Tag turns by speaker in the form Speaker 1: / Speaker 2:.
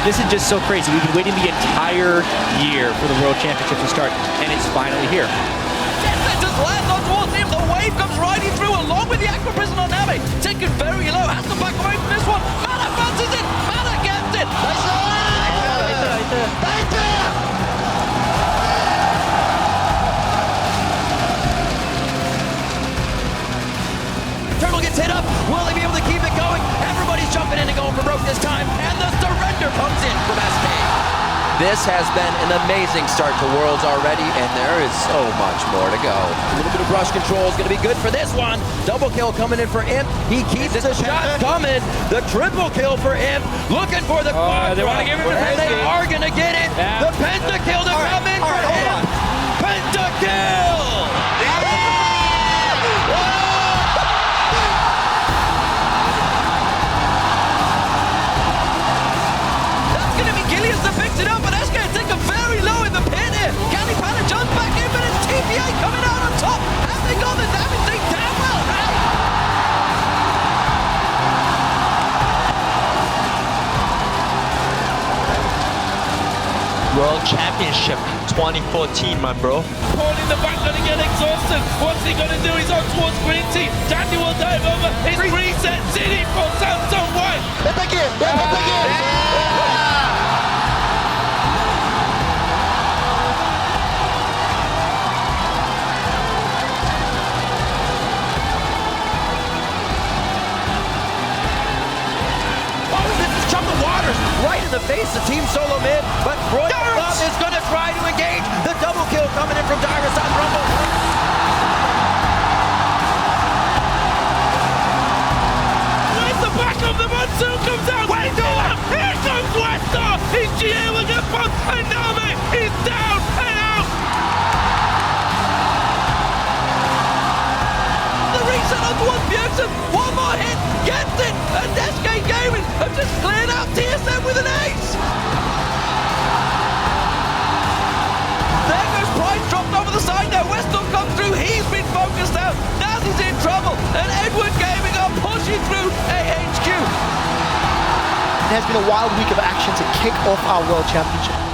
Speaker 1: This is just so crazy. We've been waiting the entire year for the World Championship to start, and it's finally here.
Speaker 2: Just lands on towards him. The wave comes riding through along with the Aqua Prison on Nami. Taken very low. Has to back away from this one. Mana fancies it. Mana gets it. Turtle gets hit up. Will they be able to keep it going? Everybody's jumping in and going for broke this time. And the surrender comes in from SK.
Speaker 3: This has been an amazing start to Worlds already, and there is so much more to go. A little bit of brush control is going to be good for this one. Double kill coming in for Imp. He keeps the shot coming. The triple kill for Imp. Looking for the quad.
Speaker 1: They want to give him the
Speaker 3: and they are going to get it.
Speaker 1: Yeah.
Speaker 3: The pentakill to come in for Imp. Pentakill!
Speaker 2: That picks it up, but SK taken very low in the pit here. Candy Panda jumps back in, but it's TPA coming out on top. Have they got the damage thing down well? Hey!
Speaker 4: World Championship 2014, my bro.
Speaker 5: Paul in the back gonna get exhausted. What's he gonna do? He's on towards green team. Dandy will dive over. His reset city from Samsung White.
Speaker 3: Right in the face of Team Solo mid, but Royal Club is going to try to engage. The double kill coming in from Dyrus on Rumble.
Speaker 5: Where's the back of the monsoon comes out? Wait, here comes Westar. He's GA will get bumped, and Nami is down and out.
Speaker 2: The reset on towards Bjergsen. One more hit, gets it, and SK Gaming have just cleared out TSM with an ace. There goes Price, dropped over the side now. Weston comes through, he's been focused out. Now he's in trouble, and Edward Gaming are pushing through AHQ.
Speaker 6: It has been a wild week of action to kick off our World Championship.